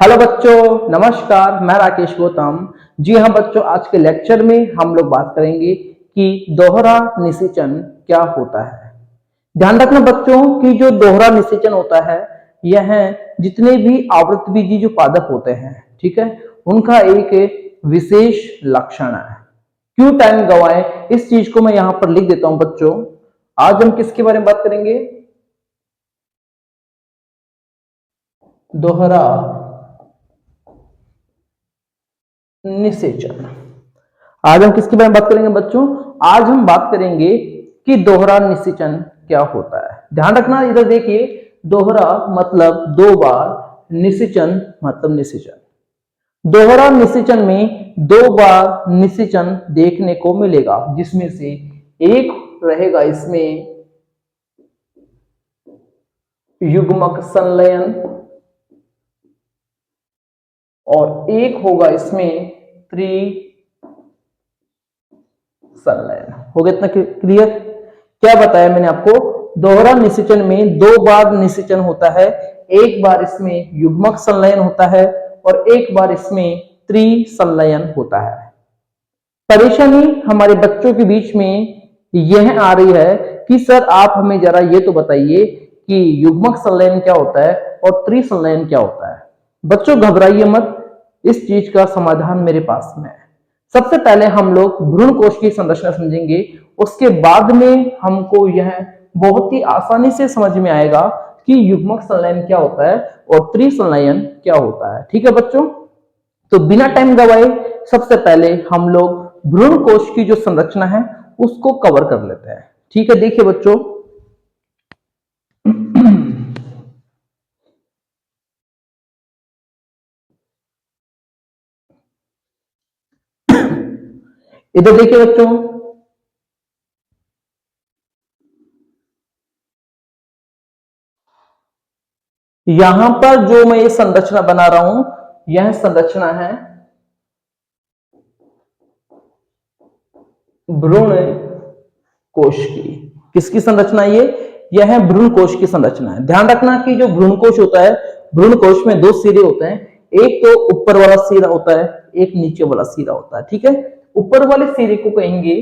Hello बच्चों, नमस्कार। मैं राकेश गौतम। जी हाँ बच्चों, आज के लेक्चर में हम लोग बात करेंगे कि दोहरा निषेचन क्या होता है। ध्यान रखना बच्चों कि जो दोहरा निषेचन होता है यह जितने भी आवृत्तबीजी जो पादप होते हैं, ठीक है, उनका एक विशेष लक्षण है। क्यों टाइम गवाएं, इस चीज को मैं यहां पर लिख देता हूं बच्चों। आज हम किसके बारे में बात करेंगे? दोहरा निषेचन। आज हम किसके बारे में बात करेंगे बच्चों? आज हम बात करेंगे कि दोहरा निषेचन क्या होता है। ध्यान रखना, इधर देखिए, दोहरा मतलब दो बार, निषेचन मतलब निषेचन। दोहरा निषेचन में दो बार निषेचन देखने को मिलेगा, जिसमें से एक रहेगा इसमें युग्मक संलयन और एक होगा इसमें त्रि संलयन। हो गया इतना क्लियर? क्या बताया मैंने आपको? दोहरा निषेचन में दो बार निषेचन होता है, एक बार इसमें युग्मक संलयन होता है और एक बार इसमें त्रिसंलयन होता है। परेशानी हमारे बच्चों के बीच में यह आ रही है कि सर आप हमें जरा ये तो बताइए कि युग्मक संलयन क्या होता है और त्रिसंलयन क्या होता है। बच्चों घबराइए मत, इस चीज का समाधान मेरे पास में है। सबसे पहले हम लोग भ्रूण कोश की संरचना समझेंगे, उसके बाद में हमको यह बहुत ही आसानी से समझ में आएगा कि युग्मक संलयन क्या होता है और त्रिसंलयन क्या होता है। ठीक है बच्चों, तो बिना टाइम गवाए सबसे पहले हम लोग भ्रूण कोश की जो संरचना है उसको कवर कर लेते हैं। ठीक है, देखिए बच्चों, इधर देखिए बच्चों, यहां पर जो मैं ये संरचना बना रहा हूं, यह संरचना है भ्रूण कोश की। किसकी संरचना है ये? यह है भ्रूण कोश की संरचना है। ध्यान रखना कि जो भ्रूण कोश होता है, भ्रूण कोश में दो सिरे होते हैं, एक तो ऊपर वाला सिरा होता है, एक नीचे वाला सिरा होता है। ठीक है, ऊपर वाले सिरे को कहेंगे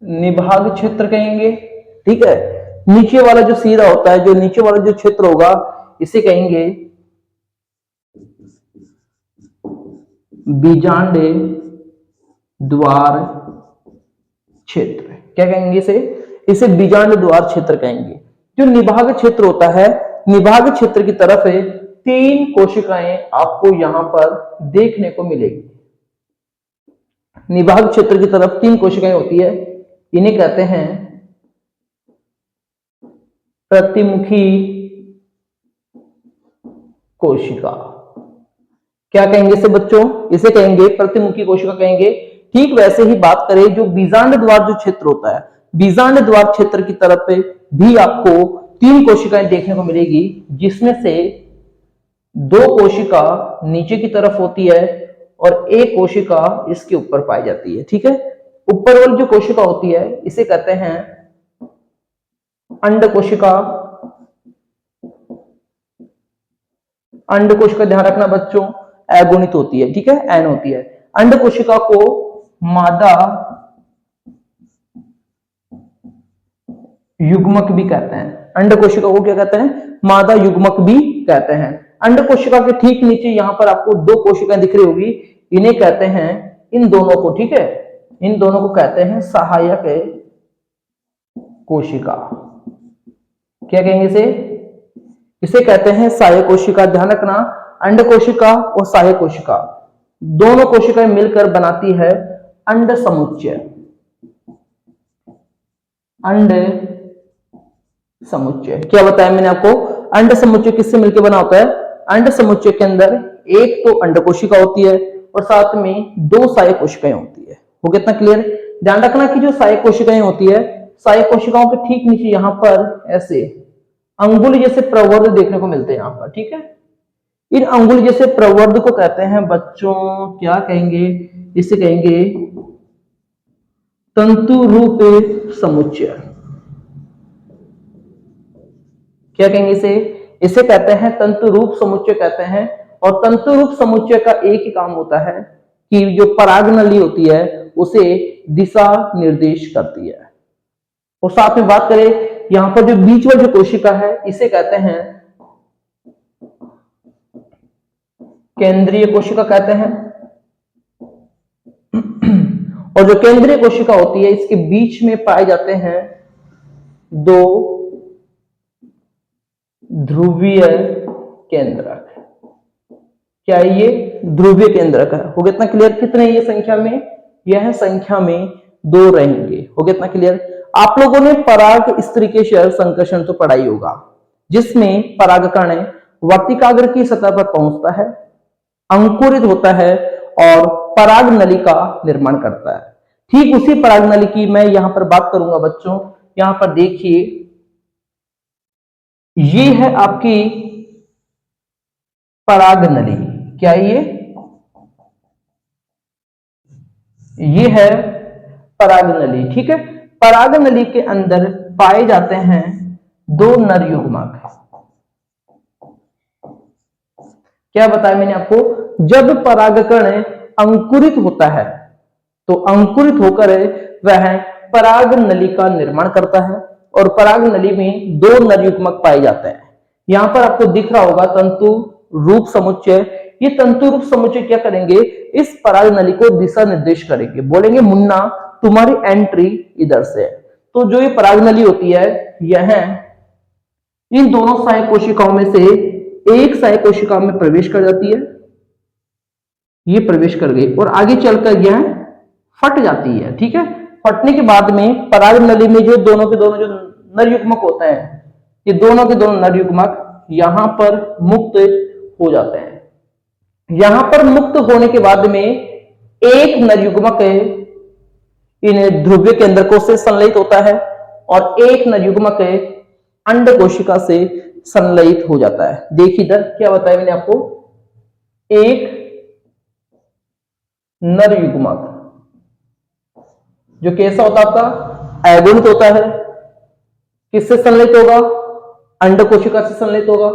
निभाग क्षेत्र कहेंगे। ठीक है, नीचे वाला जो सिरा होता है, जो नीचे वाला जो क्षेत्र होगा, इसे कहेंगे बीजांड द्वार क्षेत्र। क्या कहेंगे इसे? इसे बीजांड द्वार क्षेत्र कहेंगे। जो निभाग क्षेत्र होता है, निभाग क्षेत्र की तरफ तीन कोशिकाएं आपको यहां पर देखने को मिलेगी। निभाग क्षेत्र की तरफ तीन कोशिकाएं होती है, इन्हें कहते हैं प्रतिमुखी कोशिका। क्या कहेंगे इसे बच्चों? इसे कहेंगे प्रतिमुखी कोशिका कहेंगे। ठीक वैसे ही बात करें, जो बीजांड द्वार जो क्षेत्र होता है, बीजांड द्वार क्षेत्र की तरफ भी आपको तीन कोशिकाएं देखने को मिलेगी, जिसमें से दो कोशिका नीचे की तरफ होती है और एक कोशिका इसके ऊपर पाई जाती है। ठीक है, ऊपर वाली जो कोशिका होती है इसे कहते हैं अंड कोशिका। अंड कोशिका, ध्यान रखना बच्चों, अगुणित होती है। ठीक है, एन होती है। अंड कोशिका को मादा युग्मक भी कहते हैं। अंड कोशिका को क्या कहते हैं? मादा युग्मक भी कहते हैं। अंड कोशिका के ठीक नीचे यहां पर आपको दो कोशिकाएं दिख रही होगी, इन्हें कहते हैं, इन दोनों को, ठीक है, इन दोनों को कहते हैं सहायक कोशिका। क्या कहेंगे इसे? इसे कहते हैं सहायक कोशिका। ध्यान रखना, अंड कोशिका और सहायक कोशिका दोनों कोशिकाएं मिलकर बनाती है अंड समुच्चय। अंड समुच्चय क्या बताया मैंने आपको? अंड समुच्चय किससे मिलकर बना होता है? अंड समुच्चय के अंदर एक तो अंड कोशिका होती है और साथ में दो सहायक कोशिकाएं होती है। हो गया इतना क्लियर? ध्यान रखना कि जो सहायक कोशिकाएं होती है, सहायक कोशिकाओं के ठीक नीचे यहां पर ऐसे अंगुली जैसे प्रवर्ध देखने को मिलते हैं यहां पर। ठीक है, इन अंगुली जैसे प्रवर्ध को कहते हैं बच्चों, क्या कहेंगे? इसे कहेंगे तंतु रूप समुच्चय। क्या कहेंगे इसे? इसे कहते हैं तंतु रूप समुच्चय कहते हैं। और तंतु रूप समुच्चय का एक ही काम होता है कि जो पराग नली होती है उसे दिशा निर्देश करती है। और साथ में बात करें यहां पर जो बीच में जो कोशिका है इसे कहते हैं केंद्रीय कोशिका कहते हैं। और जो केंद्रीय कोशिका होती है इसके बीच में पाए जाते हैं दो ध्रुवीय केंद्रक। क्या ये ध्रुवीय केंद्रक है? हो गया इतना क्लियर? कितने ये संख्या में? यह संख्या में 2 रहेंगे। हो गया इतना क्लियर? आप लोगों ने पराग स्त्रीकेशर संकर्षण तो पढ़ा ही होगा, जिसमें परागकण वर्तिकाग्र की सतह पर पहुंचता है, अंकुरित होता है और पराग नली का निर्माण करता है। ठीक उसी पराग नली की मैं यहां पर बात करूंगा बच्चों। यहां पर देखिए, ये है आपकी पराग नली। क्या ये है पराग नली। ठीक है, पराग नली के अंदर पाए जाते हैं 2 नर युग्मक। क्या बताया मैंने आपको? जब परागकण अंकुरित होता है तो अंकुरित होकर वह पराग नली का निर्माण करता है और पराग नली में 2 नर युग्मक पाए जाते हैं। यहां पर आपको दिख रहा होगा तंतु रूप समुच्चय। ये तंतु रूप समुच्चय क्या करेंगे? इस पराग नली को दिशा निर्देश करेंगे, बोलेंगे मुन्ना तुम्हारी एंट्री इधर से है। तो जो ये पराग नली होती है यह इन दोनों सहायक कोशिकाओं में से एक सहायक कोशिका में प्रवेश कर जाती है। ये प्रवेश कर गई और आगे चलकर यह फट जाती है। ठीक है, फटने के बाद में पराग नली में जो दोनों के दोनों जो नर युग्मक होते हैं, ये दोनों के दोनों नर युग्मक यहां पर मुक्त हो जाते हैं। यहां पर मुक्त होने के बाद में एक नर युग्मक इन ध्रुवीय केंद्रकों से संलयित होता है और एक नर युग्मक अंड कोशिका से संलयित हो जाता है। देखिए इधर क्या बताया मैंने आपको, एक नर युग्मक जो कैसा होता है आपका? अगुणित होता है। किससे संलयित होगा? अंड कोशिका से संलयित होगा।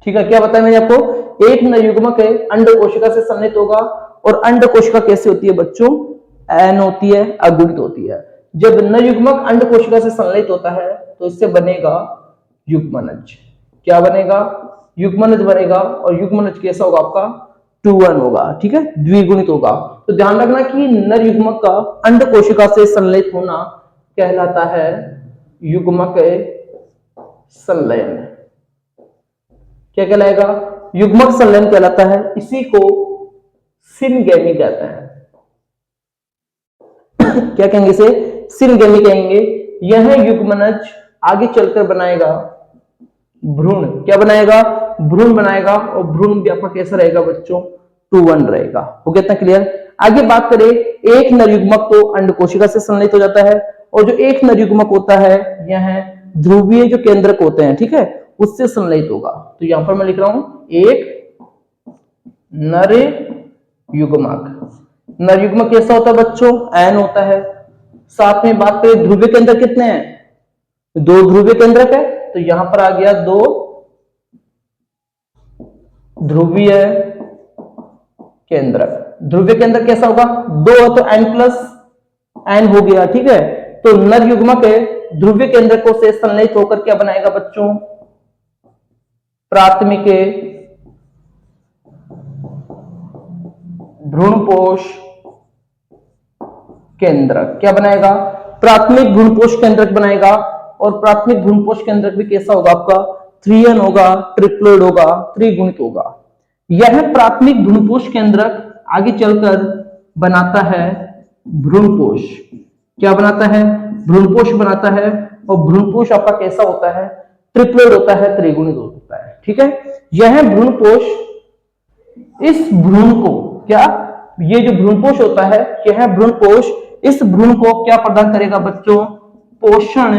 ठीक है, क्या बताया मैंने आपको? एक नर युग्मक है अंड कोशिका से संलयित होगा। और अंड कोशिका कैसे होती है बच्चों? एन होती है, अगुणित होती है। जब नर युग्मक अंड कोशिका से संलयित होता है तो इससे बनेगा युग्मनज। क्या बनेगा? युग्मनज बनेगा। और युग्मनज कैसा होगा आपका? 2-1 होगा। ठीक है, द्विगुणित होगा। तो ध्यान रखना कि नर युग्मक का अंड कोशिका से संलयित होना कहलाता है युग्मक संलयन। क्या कहलाएगा? युग्मक संलयन कहलाता है। इसी को सिनगेमी कहते हैं। क्या कहेंगे इसे? सिनगेमी कहेंगे। यह युग्मनज आगे चलकर बनाएगा भ्रूण। क्या बनाएगा? भ्रूण बनाएगा। और भ्रूण भी आपका कैसा रहेगा बच्चों? 2-1 रहेगा। हो गया इतना क्लियर? आगे बात करें, एक नर युग्मक तो अंड कोशिका से संलयित हो जाता है और जो एक नर युग्मक होता है यह ध्रुवीय जो केंद्रक होते हैं, ठीक है, उससे संलयित होगा। तो यहां पर मैं लिख रहा हूं एक नर युग्मक। नर युग्मक कैसा होता है बच्चों? एन होता है। साथ में बात करें ध्रुवीय केंद्रक कितने हैं? 2 ध्रुवीय केंद्रक है। तो यहां पर आ गया 2 ध्रुवीय केंद्रक। ध्रुवीय केंद्रक कैसा होगा? 2 है तो n+n हो गया। ठीक है, तो नर युग्मक ध्रुवीय केंद्रकों से संलयित होकर क्या बनाएगा बच्चों? प्राथमिक भ्रूणपोष केंद्रक। क्या बनाएगा? प्राथमिक भ्रूणपोष केंद्रक बनाएगा। और प्राथमिक भ्रूणपोष केंद्रक भी कैसा होगा आपका? 3n होगा, ट्रिप्लोइड होगा, त्रिगुणित होगा। यह प्राथमिक भ्रूणपोष केंद्रक आगे चलकर बनाता है भ्रूणपोष। क्या बनाता है? भ्रूणपोष बनाता है। और भ्रूणपोष आपका कैसा होता है? ट्रिप्लोइड होता है, त्रिगुणित होता है। ठीक है, यह भ्रूणपोष इस भ्रूण को क्या, ये जो भ्रूणपोष होता है, यह भ्रूणपोष इस भ्रूण को क्या प्रदान करेगा बच्चों? पोषण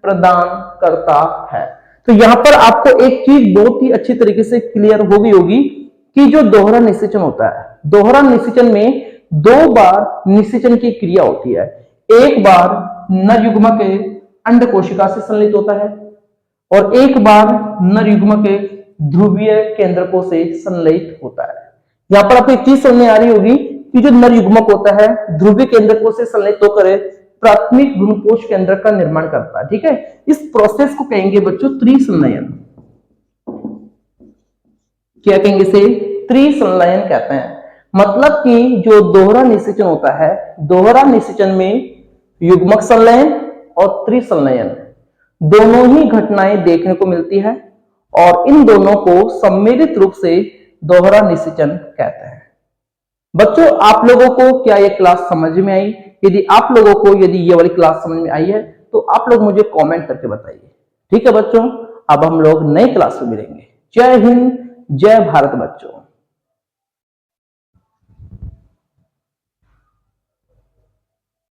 प्रदान करता है। तो यहां पर आपको एक चीज बहुत ही अच्छी तरीके से क्लियर हो गई होगी कि जो दोहरा निषेचन होता है, दोहरा निषेचन में दो बार निषेचन की क्रिया होती है। एक बार नर युग्मक अंड कोशिका से संलयित होता है और एक बार नर युग्मक ध्रुवीय केंद्रकों से संलयित होता है। यहां पर आपको एक चीज समझ में आ रही होगी कि जो नर युग्मक होता है ध्रुवीय केंद्रकों से संलयित होकर प्राथमिक भ्रूणपोष केंद्र का निर्माण करता है। ठीक है, इस प्रोसेस को कहेंगे बच्चों त्रिसंलयन। क्या कहेंगे इसे? त्रिसंलयन कहते हैं। मतलब कि जो दोहरा निषेचन होता है, दोहरा निषेचन में युग्मक संलयन और त्रिसंलयन दोनों ही घटनाएं देखने को मिलती है और इन दोनों को सम्मिलित रूप से दोहरा निषेचन कहते हैं। बच्चों, आप लोगों को क्या ये क्लास समझ में आई? यदि आप लोगों को यदि ये वाली क्लास समझ में आई है तो आप लोग मुझे कमेंट करके बताइए। ठीक है बच्चों, अब हम लोग नई क्लास में मिलेंगे। जय हिंद, जय भारत बच्चों।